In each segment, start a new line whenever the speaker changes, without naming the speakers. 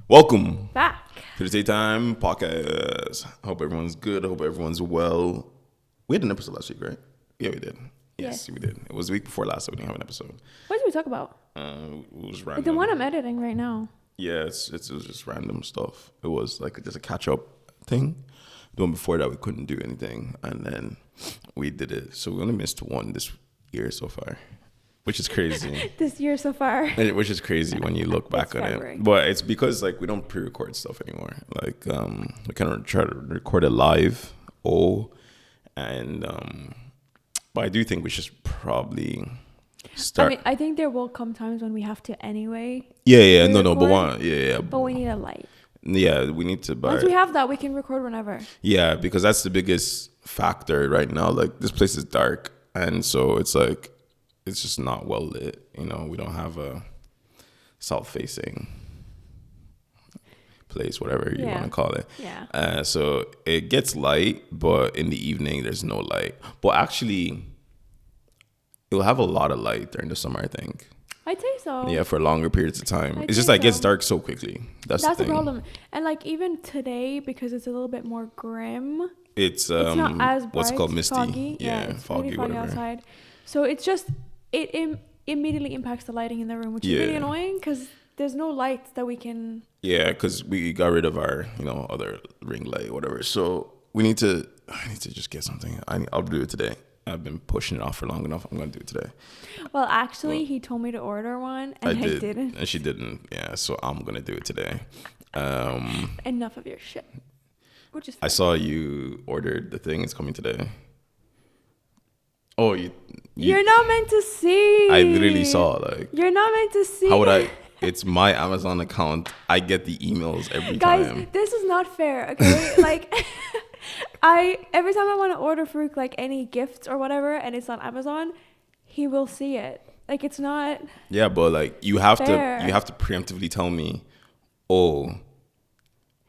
Welcome
Back.
to the TAE Time Podcast. I hope everyone's good. I hope everyone's well. We had an episode last week, right? Yeah, we did. Yes, we did. It was the week before last, so we didn't have an episode.
What did we talk about?
It was random.
The one I'm editing right now.
Yeah, it was just random stuff. It was like just a catch-up thing. The one before that, we couldn't do anything, and then we did it. So we only missed one this year so far, which is crazy.
This year so far.
Which is crazy when you look back on it. But it's because like we don't pre-record stuff anymore. Like we kind of try to record it live. But I do think we should probably start.
I mean, I think there will come times when we have to anyway.
Yeah,
pre-record, But we need a light.
Yeah, we need to buy.
Once we have that, we can record whenever.
Yeah, because that's the biggest factor right now. Like this place is dark, and so it's like it's just not well lit. You know, we don't have a south-facing place, whatever you want to call it.
Yeah.
So it gets light, but in the evening there's no light. But actually, it will have a lot of light during the summer, I think.
I'd say so.
Yeah, for longer periods of time.
I'd
It's just
say
like it gets
so.
dark so quickly. That's
the
thing.
problem. And like even today, because it's a little bit more grim,
It's
not as bright.
what's it called, misty.
Foggy.
Yeah,
it's
foggy,
really foggy
whatever.
outside. So it's just it immediately impacts the lighting in the room, which is really annoying because there's no lights that we can.
Yeah, because we got rid of our other ring light, whatever. So I need to just get something. I'll do it today. I've been pushing it off for long enough. I'm gonna do it today.
Well, actually, he told me to order one, and I didn't.
And she didn't. Yeah, so I'm gonna do it today.
Enough of your shit. Which is fine.
I saw you ordered the thing. It's coming today. Oh,
you're not meant to see.
I literally saw like.
You're not meant to see.
How would I? It's my Amazon account. I get the emails every
Guys,
time.
this is not fair. Okay, like. Every time I want to order Farouk like any gifts or whatever and it's on Amazon, he will see it. Like it's not.
Yeah, but like you have
fair.
to preemptively tell me,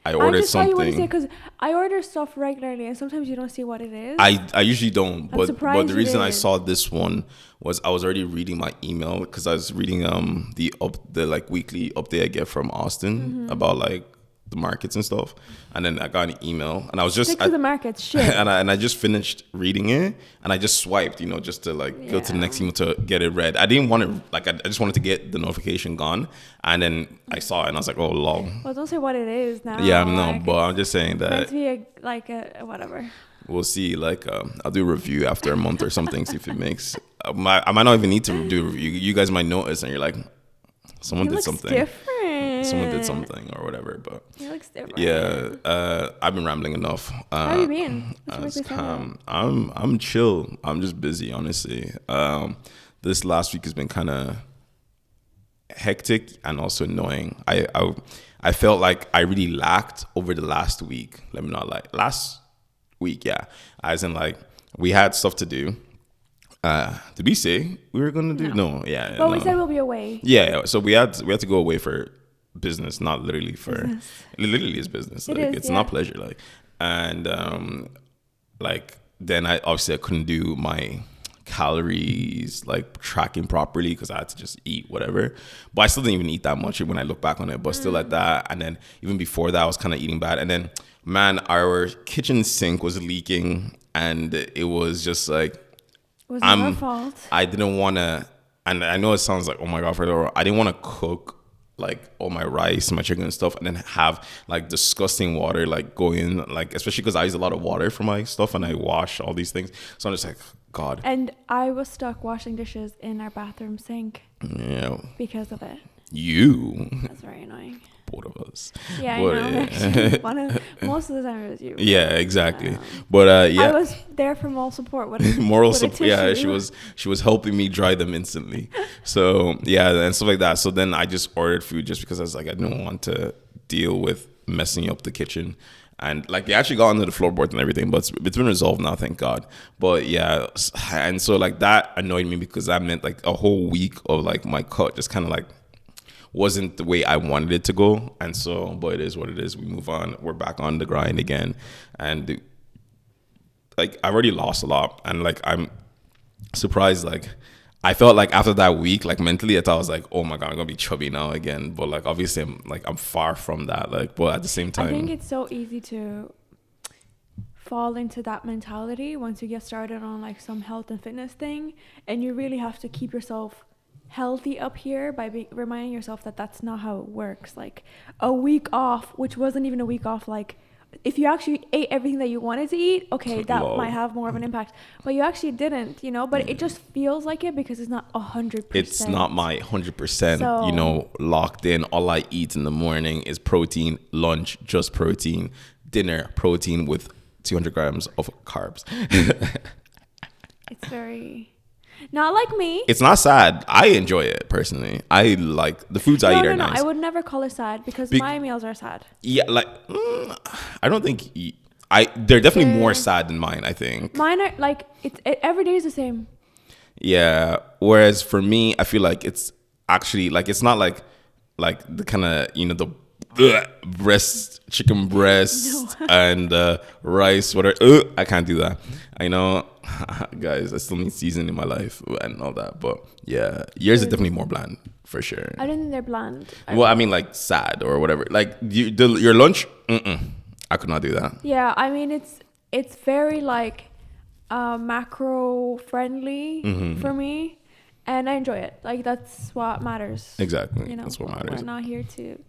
I ordered something.
Because I order stuff regularly and sometimes you don't see what it is.
I usually don't. But the reason I
did.
saw this one was I was already reading my email because I was reading the like weekly update I get from Austin about like the markets and stuff, and then I got an email and I was just
stick to the markets, shit.
and I just finished reading it and I just swiped, just to like go to the next email to get it read. I didn't want to like I just wanted to get the notification gone, and then I saw it and I was like, oh lol.
Well, don't say what it is now.
Yeah, no, but I'm just saying that.
Meant to be a whatever.
We'll see. Like, I'll do a review after a month or something. See if it makes. I might not even need to do a review. You guys might notice, and you're like, someone did something.
Different.
Someone did something or whatever. But
he looks different.
Yeah, I've been rambling enough.
How have you been?
I'm chill. I'm just busy, honestly. This last week has been kind of hectic and also annoying. I felt like I really lacked over the last week. Let me not lie. Last week, yeah. As in like we had stuff to do. Did we say we were gonna do? No, yeah.
Well, we said we'll be away.
Yeah. So we had to go away for business, not literally for.
Business.
It literally is business. Like, it's
yeah.
not pleasure. Like, and like then I couldn't do my calories like tracking properly because I had to just eat whatever. But I still didn't even eat that much when I look back on it. But still like that. And then even before that, I was kind of eating bad. And then man, our kitchen sink was leaking, and it was just like.
It was our fault.
I didn't want to, and I know it sounds like, oh my God, I didn't want to cook like all my rice, my chicken and stuff, and then have like disgusting water like go in, like especially because I use a lot of water for my stuff and I wash all these things. So I'm just like, God.
And I was stuck washing dishes in our bathroom sink.
Yeah.
Because of it.
That's
very annoying.
Both of us.
Yeah, but, I know. Actually, most of the time it was you.
Yeah, exactly. But yeah,
I was there for moral support.
Moral support. Yeah, she was helping me dry them instantly. So yeah, and stuff like that. So then I just ordered food just because I was like, I didn't want to deal with messing up the kitchen. And like they actually got onto the floorboards and everything, but it's been resolved now, thank God. But yeah, and so like that annoyed me because that meant like a whole week of like my cut just kind of like wasn't the way I wanted it to go. And so, but it is what it is. We move on. We're back on the grind again. And like I've already lost a lot, and like I'm surprised like I felt like after that week, like mentally, I thought I was like, oh my God, I'm going to be chubby now again. But like, obviously, I'm far from that. Like, but at the same time,
I think it's so easy to fall into that mentality once you get started on like some health and fitness thing, and you really have to keep yourself healthy up here by reminding yourself that that's not how it works. Like a week off, which wasn't even a week off, like if you actually ate everything that you wanted to eat, okay, that might have more of an impact, but you actually didn't, you know. But it just feels like it because it's not 100%.
It's not my 100%, you know, locked in. All I eat in the morning is protein, lunch just protein, dinner protein with 200 grams of carbs.
It's very not like me.
It's not sad. I enjoy it personally. I like the foods I eat are nice.
I would never call it sad because my meals are sad.
Yeah, like I don't think they're definitely more sad than mine. I think
mine are like every day is the same.
Yeah. Whereas for me, I feel like it's actually like it's not like the kind of, you know, the chicken breast and rice, whatever. I can't do that. I know, guys, I still need seasoning in my life and all that. But yeah, yours is definitely more bland for sure.
I don't think they're bland.
Well, I mean, like sad or whatever. Like your lunch, I could not do that.
Yeah, I mean it's very like macro friendly for me, and I enjoy it. Like that's what matters.
Exactly,
you know,
that's what matters.
We're not here to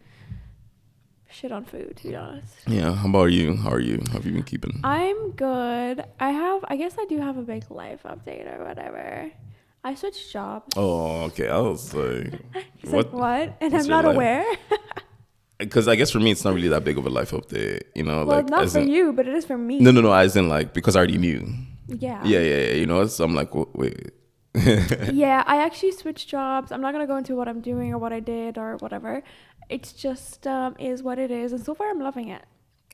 shit on food, to be honest.
Yeah. How about you? How are you? How have you been keeping?
I'm good. I guess I do have a big life update or whatever. I switched jobs.
Oh, okay. I was like,
what? And I'm not aware.
Because I guess for me, it's not really that big of a life update, you know.
Well,
like,
not for you, but it is for me.
No. As in, like, because I already knew.
Yeah.
Yeah. You know, so I'm like, wait.
Yeah, I actually switched jobs. I'm not gonna go into what I'm doing or what I did or whatever. It's just is what it is, and so far I'm loving it.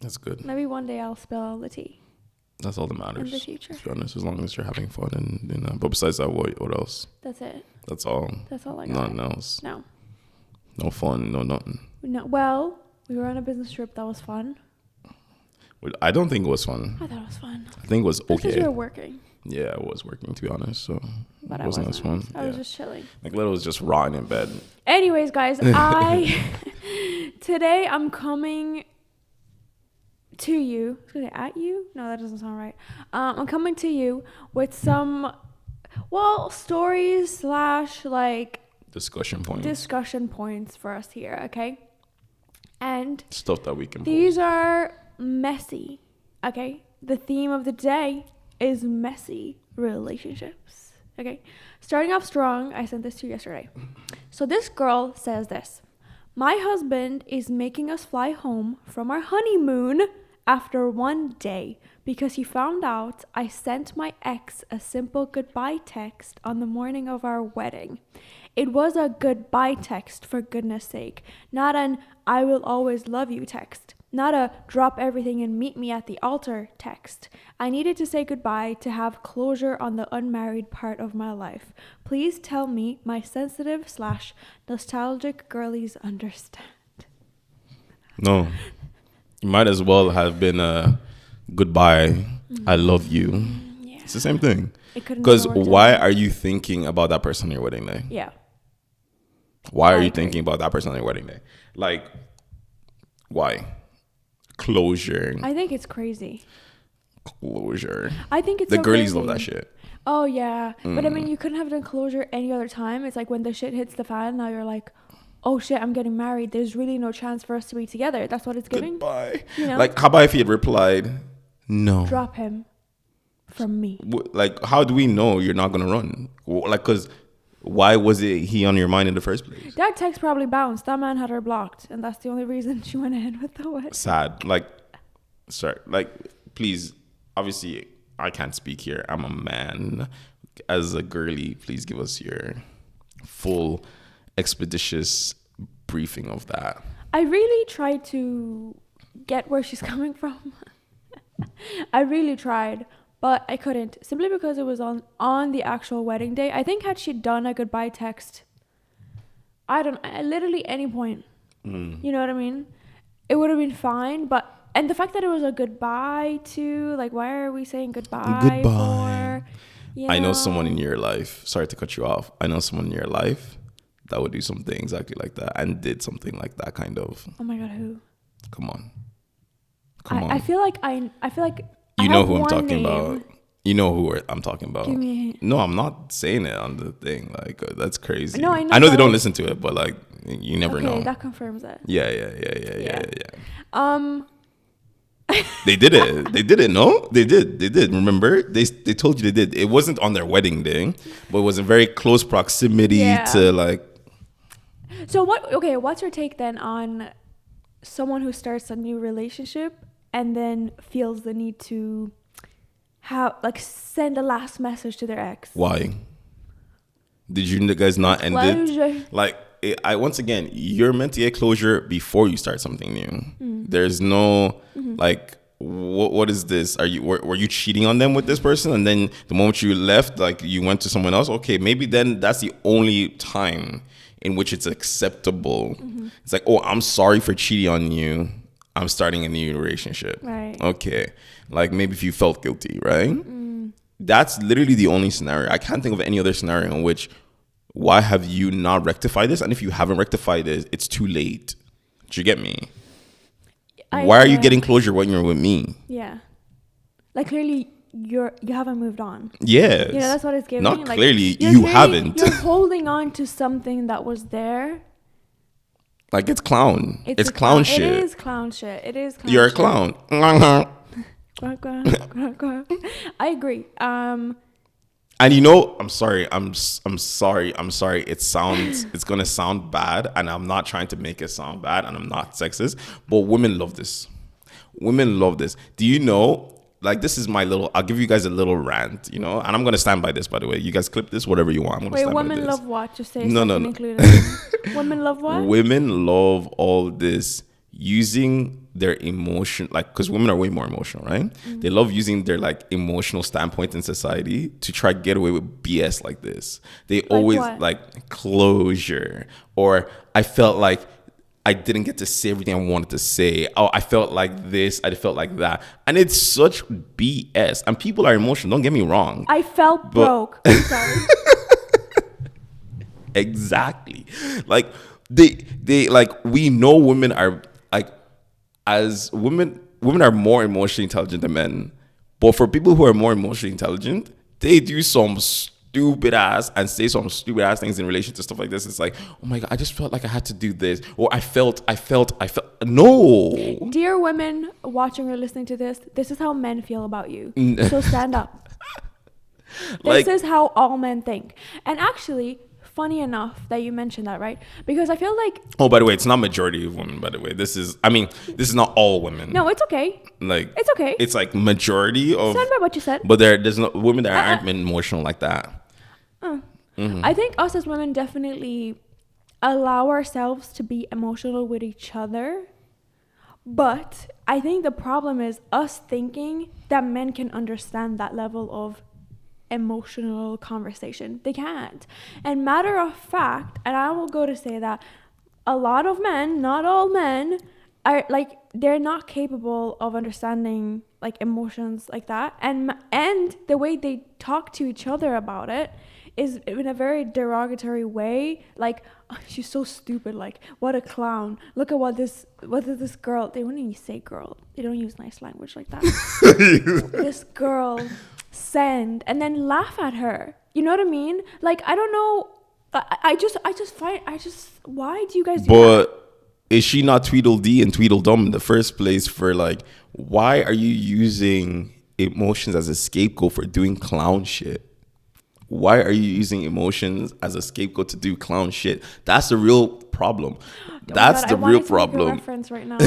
That's good.
Maybe one day I'll spill the tea.
That's all that matters.
In the future.
To be honest, as long as you're having fun and you know. But besides that, what else?
That's it.
That's all.
That's all I got.
Nothing else.
No
fun. No nothing.
No. Well, we were on a business trip that was fun.
I don't think it was fun.
I thought it was fun.
I think it was okay.
Because you were working.
Yeah, I was working, to be honest. So
but
it wasn't as fun.
I was just chilling.
Like Little was just rotting in bed.
Anyways, guys, today I'm coming to you. I was gonna say at you? No, that doesn't sound right. I'm coming to you with some, stories / like
discussion
points for us here, okay? And
stuff that we can.
These are messy, okay? The theme of the day is messy relationships, okay? Starting off strong, I sent this to you yesterday. So this girl says this: my husband is making us fly home from our honeymoon after one day because he found out I sent my ex a simple goodbye text on the morning of our wedding. It was a goodbye text, for goodness sake, not an I will always love you text, not a drop everything and meet me at the altar text. I needed to say goodbye to have closure on the unmarried part of my life. Please tell me my sensitive / nostalgic girlies understand.
No. You might as well have been a goodbye, I love you. Yeah. It's the same thing. Because why are you thinking about that person on your wedding day?
Yeah.
Why are you thinking about that person on your wedding day? Like, why? Closure.
I think it's crazy.
Closure.
I think it's
the
so
girlies
crazy.
love that shit.
Oh, yeah. But I mean, you couldn't have done closure any other time. It's like when the shit hits the fan, now you're like, oh shit, I'm getting married. There's really no chance for us to be together. That's what it's giving.
Goodbye.
You know?
Like, how about if he had replied, no.
Drop him from me.
Like, how do we know you're not going to run? Like, because why was he on your mind in the first place?
That text probably bounced. That man had her blocked. And that's the only reason she went ahead with the wedding.
Sad. Like, sorry. Like, please, obviously, I can't speak here. I'm a man. As a girly, please give us your full expeditious briefing of that.
I really tried to get where she's coming from. I really tried, but I couldn't, simply because it was on the actual wedding day. I think had she done a goodbye text, literally any point, you know what I mean, it would have been fine. And the fact that it was a goodbye to, like, why are we saying goodbye for? You
I know someone in your life. Sorry to cut you off. I know someone in your life that would do something exactly like that and did something like that kind of.
Oh my God, who?
Come on.
I feel like I feel like
You
I
know
have
who I'm
one
talking
name.
about. You know who I'm talking about.
Give me a hint.
No, I'm not saying it on the thing. Like, that's crazy.
No, I know,
I know they
but
don't
like-
listen to it, but like, you never know.
Okay, that confirms it.
Yeah.
Yeah.
They did it. They did it. No, they did. They did. Remember, they told you they did. It wasn't on their wedding day, but it was in very close proximity
Yeah.
to like.
So what? Okay, what's your take then on someone who starts a new relationship and then feels the need to send a last message to their ex?
Why? Did you guys not end it? Like, I once again, you're meant to get closure before you start something new. There's no like, what is this? Were you cheating on them with this person, and then the moment you left, like you went to someone else? Okay, maybe then that's the only time in which it's acceptable. It's like, oh, I'm sorry for cheating on you. I'm starting a new relationship.
Right.
Okay. Like maybe if you felt guilty, right? That's literally the only scenario. I can't think of any other scenario in which, why have you not rectified this? And if you haven't rectified it, it's too late. Do you get me? Why are you getting closure when you're with me?
Yeah. Like clearly you haven't moved on.
Yes.
You know, that's what it's giving.
Not
like,
clearly, you haven't.
You're holding on to something that was there.
Like it's clown. It's clown shit.
It is clown shit. It is clown
You're a
shit.
clown.
I agree.
And you know, I'm sorry. It's gonna sound bad, and I'm not trying to make it sound bad, and I'm not sexist, but women love this. Women love this. Do you know? Like, this is I'll give you guys a little rant, you know, and I'm gonna stand by this. By the way, you guys clip this, whatever you want. I'm gonna stand by
women
this.
love what? Just say
No.
included. Women love what?
Women love all this using their emotion, like, because women are way more emotional, right? They love using their like emotional standpoint in society to try to get away with BS like this. They always
what?
like closure, or I felt like I didn't get to say everything I wanted to say. Oh, I felt like this, I felt like that. And it's such BS. And people are emotional, don't get me wrong.
I felt broke. I'm sorry.
Exactly. Like they like, we know women are like, as women are more emotionally intelligent than men. But for people who are more emotionally intelligent, they do some stupid ass and say some stupid ass things in relation to stuff like this. It's like, oh my God, I just felt like I had to do this, or I felt. No.
Dear women watching or listening to this is how men feel about you. So stand up. This is how all men think. And actually, funny enough that you mentioned that, right? Because I feel like...
Oh, by the way, it's not majority of women, by the way. This is not all women.
No, it's okay.
Like,
it's okay.
It's like majority of...
Stand by what you said.
But there's no women that aren't emotional like that.
I think us as women definitely allow ourselves to be emotional with each other. But I think the problem is us thinking that men can understand that level of emotional conversation. They can't. And matter of fact, and I will go to say that a lot of men, not all men, are like, they're not capable of understanding like emotions like that. And the way they talk to each other about it is in a very derogatory way. Like, oh, she's so stupid. Like, what a clown. Look at what this girl, they wouldn't even say girl. They don't use nice language like that. This girl send, and then laugh at her. You know what I mean? Like, I don't know. I just why do you guys do that?
But is she not Tweedledee and Tweedledum in the first place? For like, why are you using emotions as a scapegoat for doing clown shit? Why are you using emotions as a scapegoat to do clown shit? That's the real problem. That's the real problem.
I wanted to make a reference right now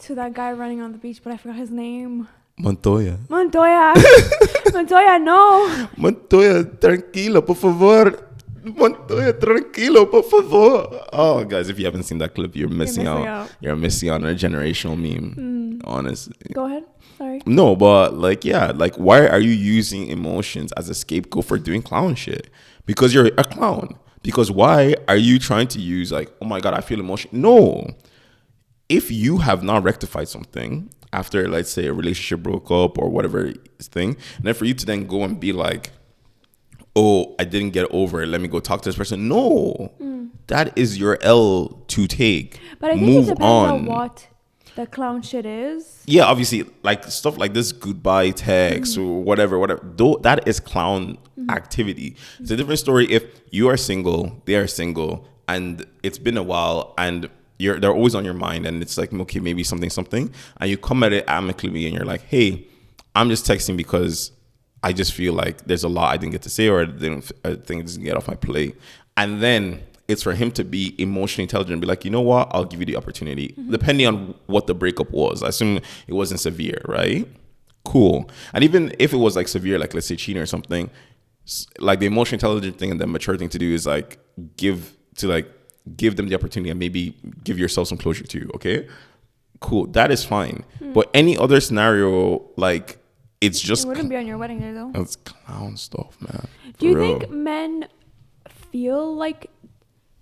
to that guy running on the beach, but I forgot his name.
Montoya,
no.
Montoya, tranquilo, por favor. Montoya, tranquilo, por favor. Oh, guys, if you haven't seen that clip, you're missing out. You're missing out on a generational meme, honestly.
Go ahead. Sorry.
No, but like, yeah, like, why are you using emotions as a scapegoat for doing clown shit? Because you're a clown. Because why are you trying to use like, oh my God, I feel emotion? No. If you have not rectified something after, let's say, a relationship broke up or whatever thing, and then for you to then go and be like, oh, I didn't get over it, let me go talk to this person. No, that is your L to take.
But I think it depends on what the clown shit is.
Yeah, obviously, like stuff like this goodbye text or whatever. Though that is clown activity. It's a different story if you are single, they are single, and it's been a while, and they're always on your mind, and it's like, okay, maybe something, and you come at it amicably, and you're like, hey, I'm just texting because I just feel like there's a lot I didn't get to say, or I think it doesn't get off my plate, and then it's for him to be emotionally intelligent and be like, you know what, I'll give you the opportunity, depending on what the breakup was. I assume it wasn't severe, right? Cool. And even if it was like severe, like let's say cheating or something, like the emotionally intelligent thing and the mature thing to do is like give them the opportunity and maybe give yourself some closure too. Okay, cool. That is fine. But any other scenario, like it's just,
it wouldn't be on your wedding day though.
It's clown stuff, man.
Do you think men feel like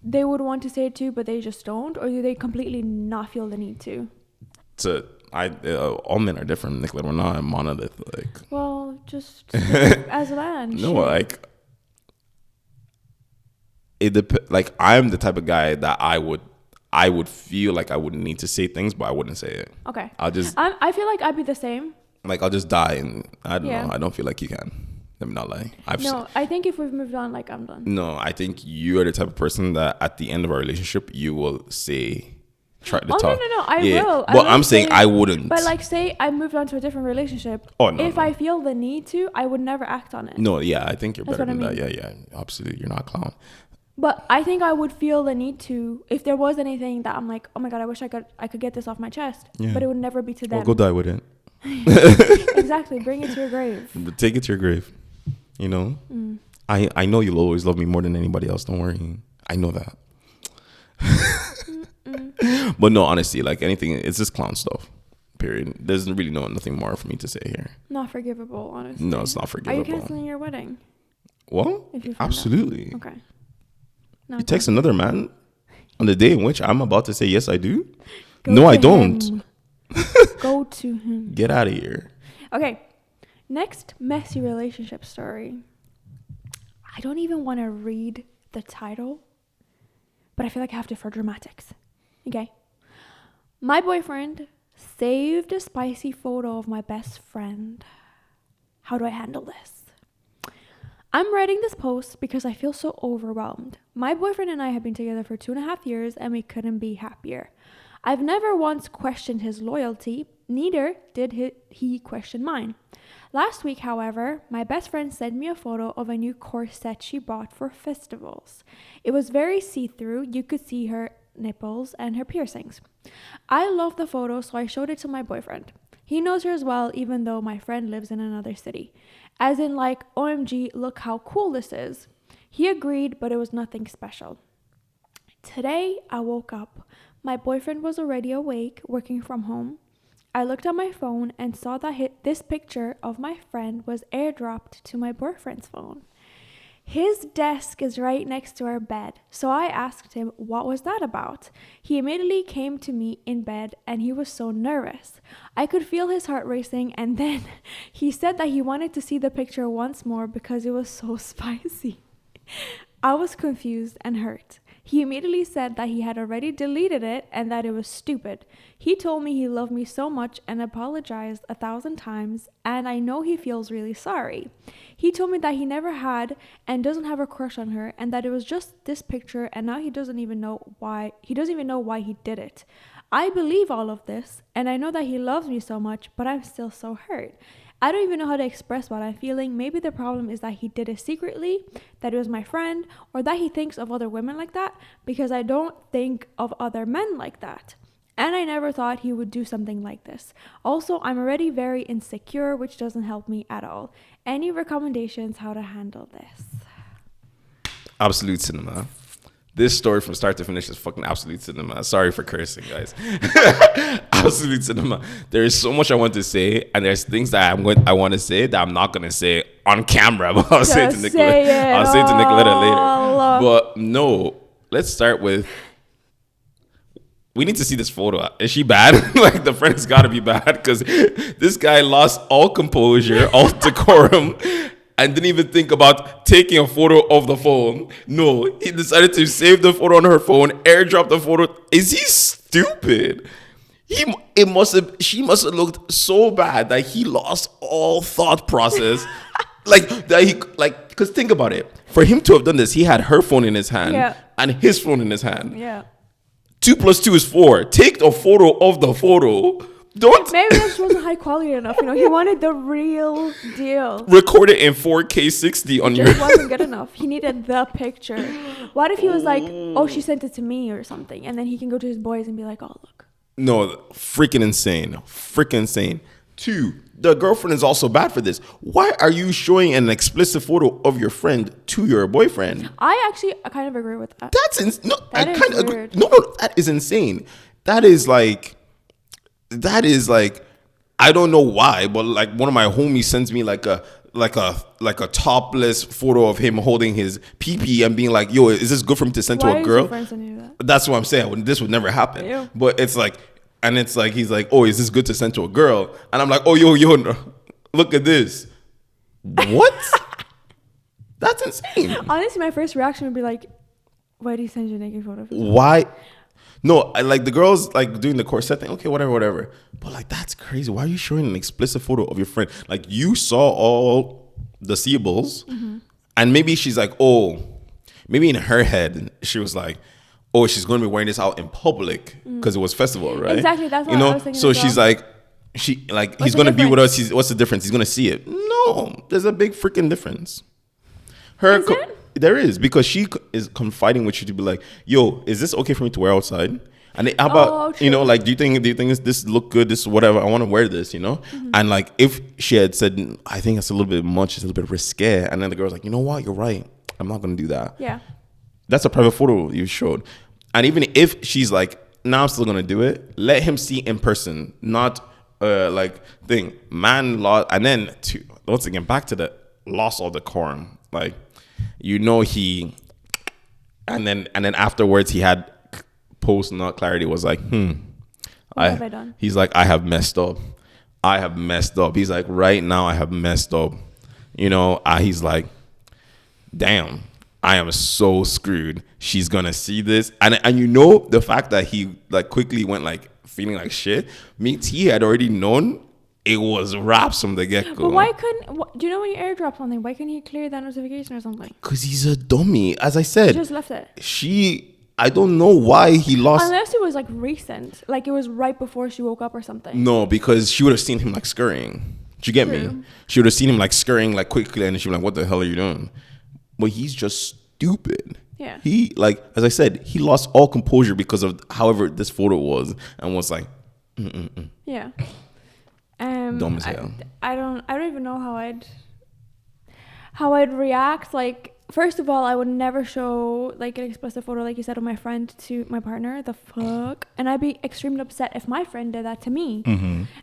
they would want to say it too, but they just don't, or do they completely not feel the need to?
All men are different, Nicola. We're not a monolith. Like,
well, just as a man.
No, like like I'm the type of guy that I would feel like I would need to say things, but I wouldn't say it.
Okay.
I
feel like I'd be the same.
Like I'll just die, and I don't know. I don't feel like you can. Let me not lie.
I think if we've moved on, like I'm done.
No, I think you are the type of person that at the end of our relationship, you will try to talk.
No, I will.
But I'm saying I wouldn't.
But like, say I moved on to a different relationship.
Oh, no.
If I feel the need to, I would never act on it.
No, yeah, I think you're better than that.
I mean.
Yeah, absolutely. You're not a clown.
But I think I would feel the need to, if there was anything that I'm like, oh my God, I wish I could get this off my chest. Yeah. But it would never be to them.
Well, go die with it.
Exactly. Bring it to your grave.
But take it to your grave. You know? I know you'll always love me more than anybody else. Don't worry. I know that. But no, honestly, like anything, it's just clown stuff. Period. There's really nothing more for me to say here.
Not forgivable, honestly.
No, it's not forgivable.
Are you canceling your wedding?
Well, absolutely.
Okay.
You text another man on the day in which I'm about to say yes, I do? No, I don't.
Go to him.
Get out of here.
Okay. Next messy relationship story. I don't even want to read the title, but I feel like I have to for dramatics. Okay. My boyfriend saved a spicy photo of my best friend. How do I handle this? I'm writing this post because I feel so overwhelmed. My boyfriend and I have been together for 2.5 years and we couldn't be happier. I've never once questioned his loyalty, neither did he question mine. Last week, however, my best friend sent me a photo of a new corset she bought for festivals. It was very see-through. You could see her nipples and her piercings. I love the photo, so I showed it to my boyfriend. He knows her as well, even though my friend lives in another city. As in like, OMG, look how cool this is. He agreed, but it was nothing special. Today, I woke up. My boyfriend was already awake, working from home. I looked at my phone and saw that this picture of my friend was airdropped to my boyfriend's phone. His desk is right next to our bed, so I asked him what was that about. He immediately came to me in bed and he was so nervous. I could feel his heart racing, and then he said that he wanted to see the picture once more because it was so spicy. I was confused and hurt. He immediately said that he had already deleted it and that it was stupid. He told me he loved me so much and apologized 1,000 times, and I know he feels really sorry. He told me that he never had and doesn't have a crush on her, and that it was just this picture, and now he doesn't even know why he did it. I believe all of this, and I know that he loves me so much, but I'm still so hurt. I don't even know how to express what I'm feeling. Maybe the problem is that he did it secretly, that it was my friend, or that he thinks of other women like that, because I don't think of other men like that. And I never thought he would do something like this. Also, I'm already very insecure, which doesn't help me at all. Any recommendations how to handle this?
Absolute cinema. This story from start to finish is fucking absolute cinema. Sorry for cursing, guys. Absolute cinema. There is so much I want to say, and there's things that I want to say that I'm not gonna say on camera. But I'll say it to Nicoletta. I'll say it to Nicoletta later. But no, let's start with. We need to see this photo. Is she bad? Like, the friend's got to be bad because this guy lost all composure, all decorum. and didn't even think about taking a photo of the phone. No, he decided to save the photo on her phone, airdrop the photo. Is he stupid? She must have looked so bad that he lost all thought process. Because think about it. For him to have done this, he had her phone in his hand and his phone in his hand.
Yeah.
2 + 2 is 4. Take a photo of the photo. Don't.
Maybe this wasn't high quality enough. You know, he wanted the real deal.
Record it in 4K 60 on your.
It wasn't good enough. He needed the picture. What if he was like, oh, she sent it to me or something, and then he can go to his boys and be like, oh, look.
No, freaking insane. Freaking insane. 2, the girlfriend is also bad for this. Why are you showing an explicit photo of your friend to your boyfriend?
I kind of agree with that.
I kind of agree. No, that is insane. That is like, I don't know why, but like one of my homies sends me like a topless photo of him holding his pee and being like, yo, is this good for me to send to a girl?
Your friend sending you that?
That's what I'm saying. This would never happen.
Ew.
But it's like, he's like, oh, is this good to send to a girl? And I'm like, oh, yo, no, look at this. What? That's insane.
Honestly, my first reaction would be like, why do you send your naked photo?
Why? No, I like the girls like doing the corset thing. Okay, whatever. But like, that's crazy. Why are you showing an explicit photo of your friend? Like, you saw all the seeables, and maybe she's like, oh, maybe in her head she was like, oh, she's going to be wearing this out in public because it was festival, right?
Exactly. That's what I was thinking.
So she's like, he's going to be with us. What's the difference? He's going to see it. No, there's a big freaking difference. There is, because she is confiding with you to be like, yo, is this okay for me to wear outside? And how about, do you think this look good? This whatever. I want to wear this, And like, if she had said, I think it's a little bit much, it's a little bit risque. And then the girl's like, you know what? You're right. I'm not going to do that.
Yeah.
That's a private photo you showed. And even if she's like, nah, I'm still going to do it, let him see in person, not man lost. And then once again, back to the lost all decorum. Like, he, and then afterwards he had post not clarity, was like,
what have I done?
He's like, I have messed up. He's like, right now I have messed up. He's like, damn, I am so screwed. She's gonna see this, and the fact that he like quickly went like feeling like shit means he had already known it was wraps from the get-go.
But why do you know when you airdrop something, why couldn't he clear that notification or something?
Because he's a dummy. As I said,
he just left it.
I don't know why he lost.
Unless it was like recent, like it was right before she woke up or something.
No, because she would have seen him like scurrying. Do you get me? She would have seen him like scurrying like quickly, and she'd be like, what the hell are you doing? But he's just stupid.
Yeah.
He, like, as I said, he lost all composure because of however this photo was, and was like,
Yeah.
Dumb as hell.
I don't even know how I'd react. Like, first of all, I would never show like an explicit photo, like you said, of my friend to my partner. The fuck? And I'd be extremely upset if my friend did that to me.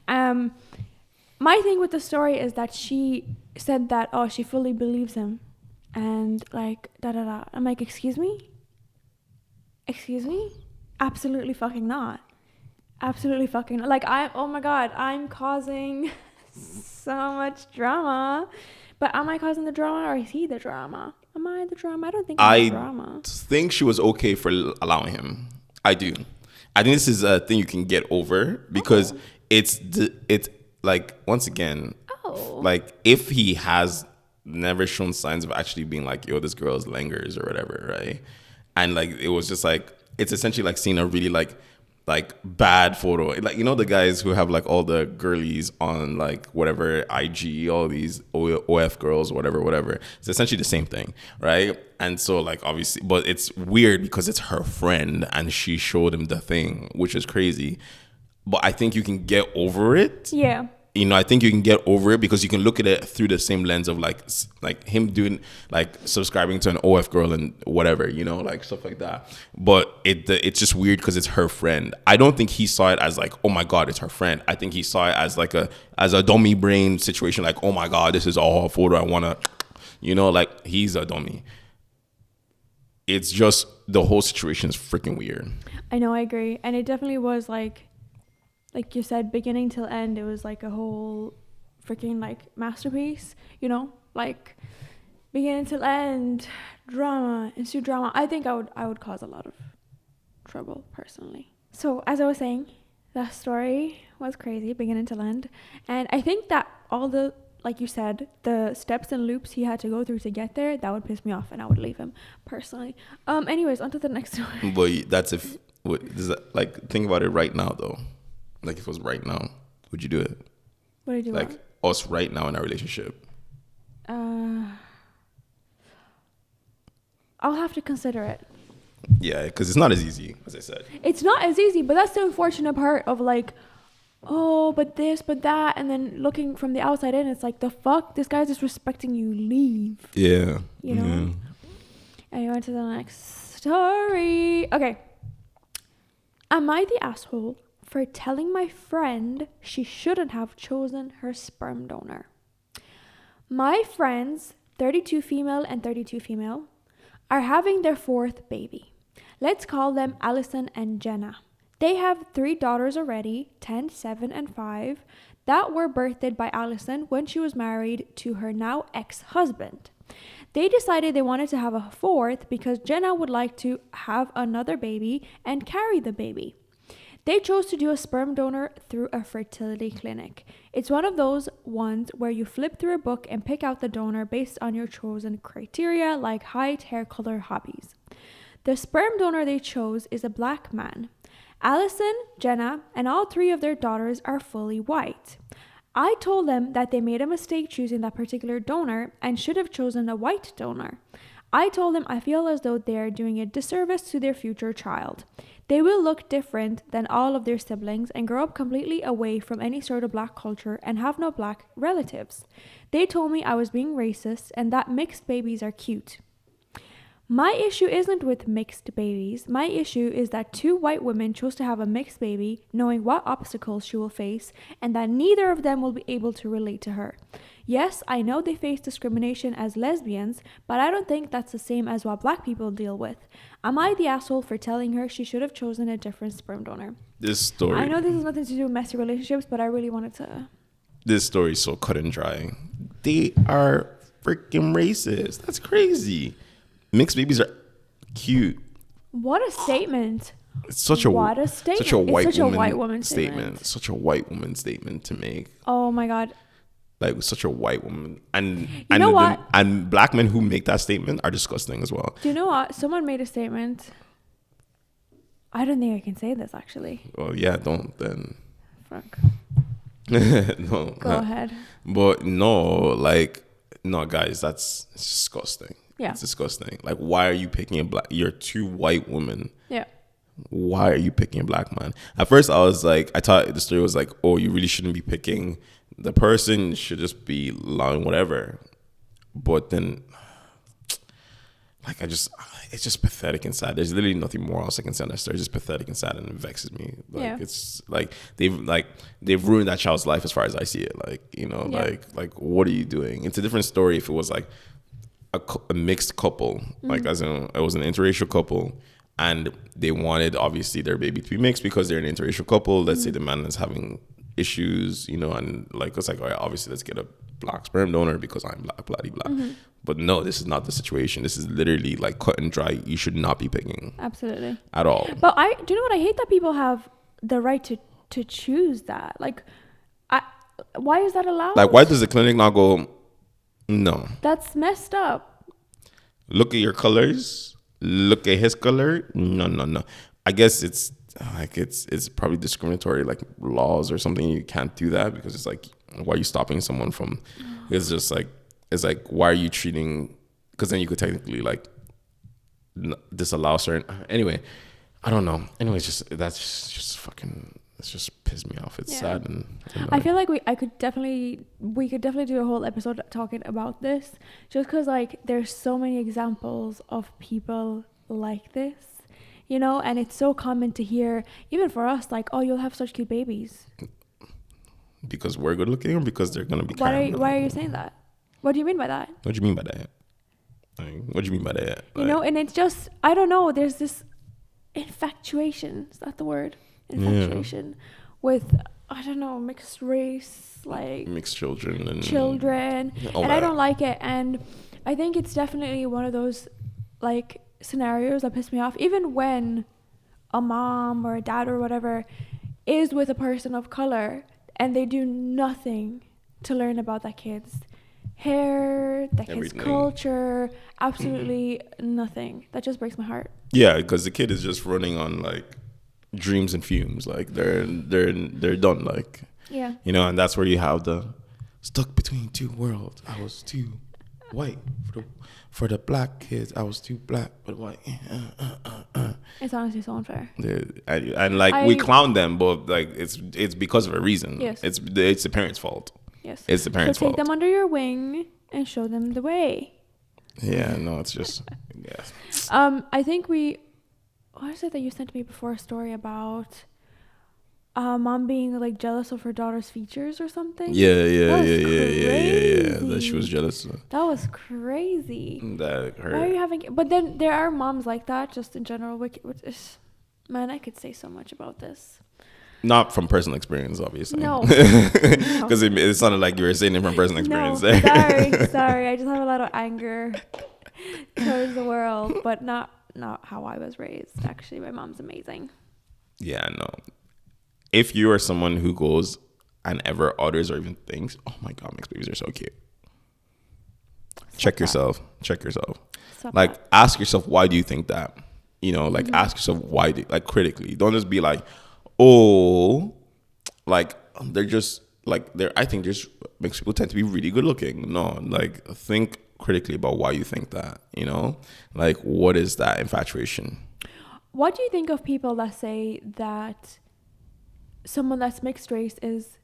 My thing with the story is that she said that, oh, she fully believes him, and like I'm like, excuse me, absolutely fucking not. Absolutely fucking not. Like, oh my god, I'm causing so much drama. But am I causing the drama, or is he the drama? Am I the drama? I don't think I'm the drama.
I think she was okay for allowing him. I do. I think this is a thing you can get over, because it's like, once again, like, if he has never shown signs of actually being like, yo, this girl is langers or whatever, right? And like, it was just like, it's essentially like seeing a really like bad photo, like, the guys who have like all the girlies on like whatever IG, all these OF girls, whatever. It's essentially the same thing, right? And so like, obviously, but it's weird because it's her friend and she showed him the thing, which is crazy. But I think you can get over it.
Yeah.
I think you can get over it because you can look at it through the same lens of like him doing, like, subscribing to an OF girl and whatever, like stuff like that. But it's just weird because it's her friend. I don't think he saw it as like, oh my god, it's her friend. I think he saw it as like a dummy brain situation, like, oh my god, this is all a photo I wanna, like, he's a dummy. It's just, the whole situation is freaking weird.
I know, I agree, and it definitely was like you said, beginning till end, it was like a whole freaking like masterpiece, like beginning to end, drama, ensue drama. I think I would cause a lot of trouble personally. So as I was saying, that story was crazy, beginning to end. And I think that all the, like you said, the steps and loops he had to go through to get there, that would piss me off and I would leave him personally. Anyways, on to the next story.
But that's if, does that, like, think about it right now though. Like, if it was right now, would you do it?
What did you
like
want?
Us right now in our relationship?
I'll have to consider it.
Yeah, because it's not as easy, as I said.
It's not as easy, but that's the unfortunate part of like, oh, but this, but that, and then looking from the outside in, it's like, the fuck, this guy's disrespecting you, leave.
Yeah.
You know?
Yeah.
And on to the next story. Okay. Am I the asshole for telling my friend she shouldn't have chosen her sperm donor? My friends, 32 female and 32 female, are having their fourth baby. Let's call them Allison and Jenna. They have 3 daughters already, 10, 7, and 5, that were birthed by Allison when she was married to her now ex-husband. They decided they wanted to have a 4th because Jenna would like to have another baby and carry the baby. They chose to do a sperm donor through a fertility clinic. It's one of those ones where you flip through a book and pick out the donor based on your chosen criteria like height, hair color, hobbies. The sperm donor they chose is a black man. Allison, Jenna, and all 3 of their daughters are fully white. I told them that they made a mistake choosing that particular donor and should have chosen a white donor. I told them I feel as though they are doing a disservice to their future child. They will look different than all of their siblings and grow up completely away from any sort of black culture and have no black relatives. They told me I was being racist and that mixed babies are cute. My issue isn't with mixed babies. My issue is that 2 white women chose to have a mixed baby, knowing what obstacles she will face, and that neither of them will be able to relate to her. Yes, I know they face discrimination as lesbians, but I don't think that's the same as what black people deal with. Am I the asshole for telling her she should have chosen a different sperm donor?
This story.
I know this has nothing to do with messy relationships, but I really wanted to.
This story is so cut and dry. They are freaking racist. That's crazy. Mixed babies are cute.
What a statement.
It's such a
what a statement.
Such a white,
it's such
woman,
a white woman statement.
Such a white woman statement to make.
Oh my God.
Like, such a white woman. And
you know what?
And black men who make that statement are disgusting as well.
Do you know what? Someone made a statement. I don't think I can say this actually.
Well, yeah, don't then.
Fuck.
No.
Go ahead.
But no, guys, it's disgusting.
Yeah.
It's disgusting. Like, why are you picking a black? You're 2 white women.
Yeah.
Why are you picking a black man? At first, I was like, I thought the story was like, oh, you really shouldn't be picking the person. Should just be allowing whatever. But then, like, it's just pathetic and sad. There's literally nothing more else I can say on that story. It's just pathetic and sad, and it vexes me. Like,
yeah.
It's like they've ruined that child's life as far as I see it. Like, you know, yeah. like what are you doing? It's a different story if it was like a mixed couple, like as in it was an interracial couple, and they wanted obviously their baby to be mixed because they're an interracial couple. Let's say the man is having issues, you know, and like it's like, all right, obviously let's get a black sperm donor because I'm black, bloody black. But no, this is not the situation. This is literally like cut and dry. You should not be picking.
Absolutely.
At all.
But do you know what? I hate that people have the right to choose that. Like, why is that allowed?
Like, why does the clinic not go, no?
That's messed up.
Look at your colors. Look at his color. No. I guess it's like it's probably discriminatory, like laws or something. You can't do that because it's like, why are you stopping someone from? It's just like, it's like, why are you treating? Because then you could technically like disallow certain. Anyway, I don't know. Anyway, that's just fucking. It's just pissed me off. It's sad and
I feel like we could definitely do a whole episode talking about this, just because like there's so many examples of people like this, you know, and it's so common to hear, even for us, like, oh, you'll have such cute babies.
Because we're good looking, or because they're gonna be.
Why are you saying that? What do you mean by that?
What do you mean by that? What do you mean by that?
You know, and it's just, I don't know. There's this infatuation. Is that the word? Infatuation with I don't know, mixed race, like
mixed children and
and I don't like it. And I think it's definitely one of those like scenarios that piss me off, even when a mom or a dad or whatever is with a person of color and they do nothing to learn about that kid's hair, that kid's culture, absolutely nothing. That just breaks my heart.
Yeah, because the kid is just running on like dreams and fumes. Like they're done. Like,
yeah,
you know, and that's where you have the stuck between two worlds. I was too white for the black kids. I was too black but white.
It's honestly so unfair.
And like we clown them, but like it's because of a reason.
Yes,
it's the parents' fault.
Yes,
it's the parents' fault.
So take them under your wing and show them the way.
Yeah, no, it's just
I think what is it that you sent me before, a story about mom being like jealous of her daughter's features or something?
Yeah. That she was jealous of.
That was crazy.
That hurt.
Why are you having? But then there are moms like that, just in general. Which is, man, I could say so much about this.
Not from personal experience, obviously.
No.
Because it sounded like you were saying it from personal experience.
No, sorry. I just have a lot of anger towards the world, but not how I was raised. Actually, my mom's amazing.
Yeah, no. If you are someone who goes and ever utters or even thinks, oh my God, mixed babies are so cute. Check yourself. Like, ask yourself, why do you think that? You know, like, ask yourself why, like, critically. Don't just be like, oh, like, they're just, like, I think there's mixed people tend to be really good looking. No, like, think critically about why you think that, you know? Like, what is that infatuation?
What do you think of people that say that someone that's mixed race is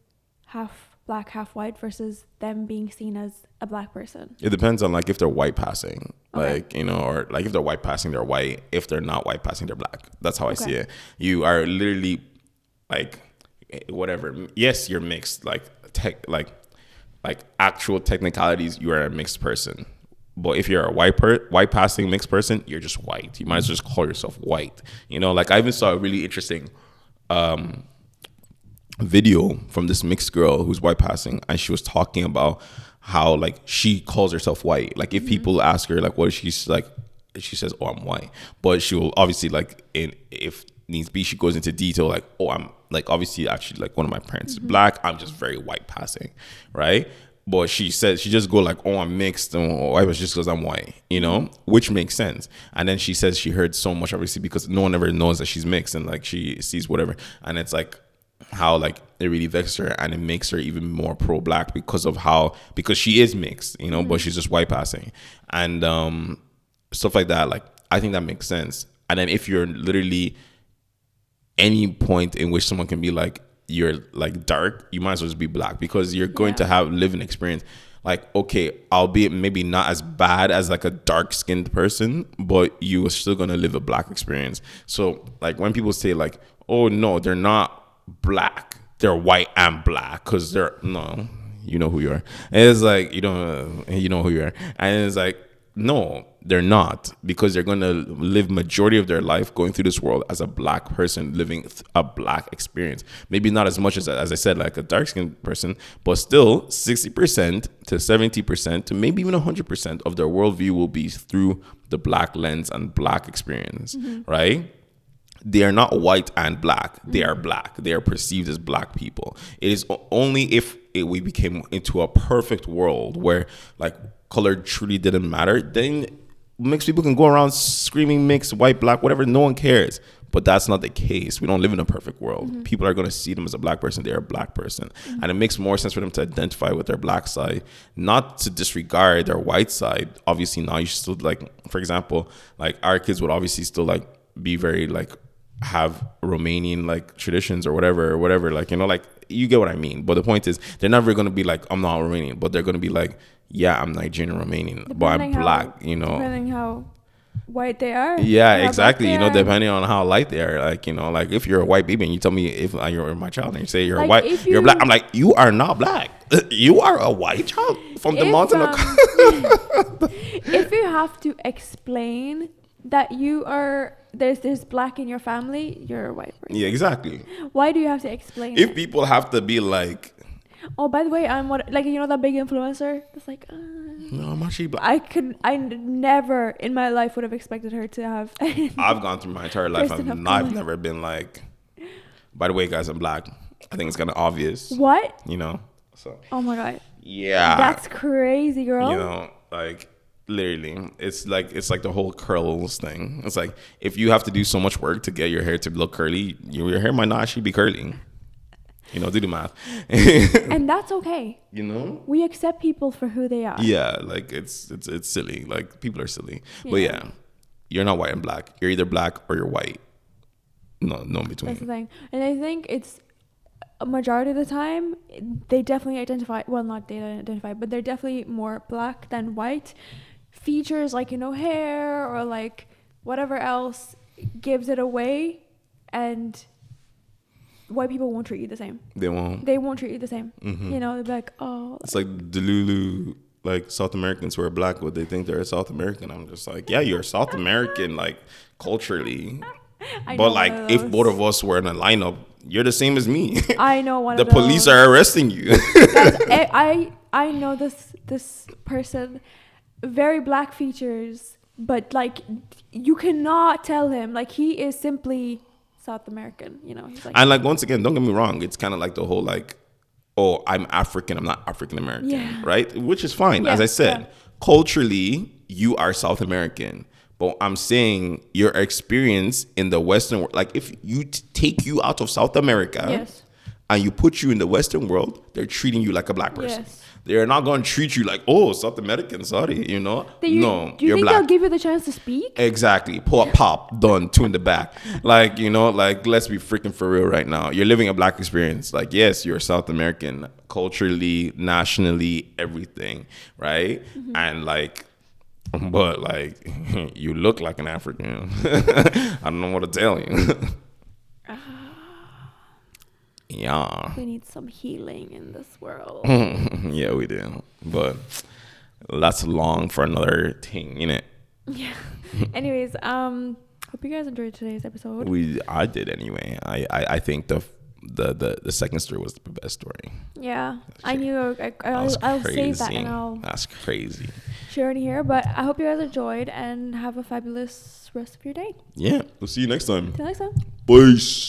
half black, half white versus them being seen as a black person?
It depends on like if they're white passing,
okay.
Like, you know, or like if they're white passing, they're white. If they're not white passing, they're black. That's how I see it. You are literally like whatever. Yes, you're mixed. Like actual technicalities, you are a mixed person. But if you're a white passing mixed person, you're just white. You might as well just call yourself white. You know, like I even saw a really interesting video from this mixed girl who's white passing, and she was talking about how like she calls herself white. Like if people ask her like what is she's like, she says, oh, I'm white. But she will obviously like if needs be, she goes into detail like, oh, I'm like obviously actually like one of my parents is black. I'm just very white passing, right? But she said she just go like, oh, I'm mixed, or I was just because I'm white, you know, which makes sense. And then she says she heard so much obviously because no one ever knows that she's mixed, and like she sees whatever, and it's like how like it really vexes her, and it makes her even more pro-black because she is mixed, you know, but she's just white passing and stuff like that. Like I think that makes sense. And then if you're literally any point in which someone can be like you're like dark, you might as well just be black, because you're going to have living experience. Like, okay, albeit maybe not as bad as like a dark skinned person, but you are still gonna live a black experience. So like when people say like, oh no, they're not black, they're white and black, because no, you know who you are. And it's like you know who you are, and it's like no, they're not, because they're gonna live majority of their life going through this world as a black person living a black experience. Maybe not as much as I said like a dark skinned person, but still 60% to 70% to maybe even 100% of their worldview will be through the black lens and black experience, right? They are not white and black. They are black. They are perceived as black people. It is only if we became into a perfect world where like color truly didn't matter, then mixed people can go around screaming mixed, white, black, whatever. No one cares. But that's not the case. We don't live in a perfect world. People are going to see them as a black person. They're a black person. And it makes more sense for them to identify with their black side, not to disregard their white side. Obviously, now you should still like, for example, like our kids would obviously still like be very like have Romanian like traditions or whatever, like, you know, like you get what I mean. But the point is they're never going to be like, I'm not Romanian, but they're going to be like, yeah, I'm Nigerian Romanian, but I'm black, you know.
Depending how white they are.
Yeah, exactly. You know, depending on how light they are. Like, you know, like if you're a white baby and you tell me if you're my child and you say you're like white, you're black, I'm like, you are not black. You are a white child from the mountain.
If you have to explain that you are there's black in your family, you're a white person.
Yeah, exactly.
Why do you have to explain
If
it?
people have to be like,
Oh, by the way, I'm what, like, you know that big influencer that's like
no, I'm actually black.
I never in my life would have expected her to have
I've gone through my entire life
Person of
and I've
color.
never been like, by the way, guys, I'm black. I think it's kind of obvious,
What?
you know? So,
Oh my god.
yeah.
That's crazy, girl.
You know, like, literally, it's like the whole curls thing. It's like, if you have to do so much work to get your hair to look curly, your hair might not actually be curly. You know, do the math.
And that's okay.
You know?
We accept people for who they are.
Yeah, like it's silly. Like, people are silly. But
Yeah.
yeah, you're not white and black. You're either black or you're white. No in
That's the
between.
thing. And I think it's a majority of the time they definitely identify, well, not they identify, but they're definitely more black than white. Features like, you know, hair or like whatever else gives it away, and white people won't treat you the same.
They won't.
They won't treat you the same.
Mhm.
You know, they'll be like, oh,
It's like Delulu, like South Americans who are black, but they think they're South American. I'm just like, yeah, you're South American, like, culturally.
I know
But
one
like,
of
if
those.
both of us were in a lineup, you're the same as me.
I know one
The
of those.
police are arresting you.
Guys, I know this person, very black features, but like you cannot tell him, like, he is simply South American, you know. He's like,
And like, once again, don't get me wrong, it's kind of like the whole like, oh, I'm African, I'm not African American,
Yeah.
right? Which is fine.
Yeah,
As I said,
yeah.
culturally, you are South American. But I'm saying your experience in the Western world, like, if you take you out of South America
Yes.
and you put you in the Western world, they're treating you like a black person.
Yes.
They're not going to treat you like, oh, South American, sorry, you know?
do
no,
you
you're
think
black.
they'll give you the chance to speak?
Exactly. Pop, done, two in the back. Like, you know, like, let's be freaking for real right now. You're living a black experience. Like, yes, you're South American, culturally, nationally, everything, right?
Mm-hmm.
And like, but like, you look like an African. I don't know what to tell you. Yeah.
We need some healing in this world.
Yeah, we do. But that's long for another thing, innit?
Yeah. Anyways, hope you guys enjoyed today's episode.
I did anyway. I think the second story was the best story.
Yeah, I knew
That was
I'll save that
crazy.
and I'll
That's crazy.
share it here. But I hope you guys enjoyed and have a fabulous rest of your day.
Yeah, we'll see you next time.
Till next time.
Peace.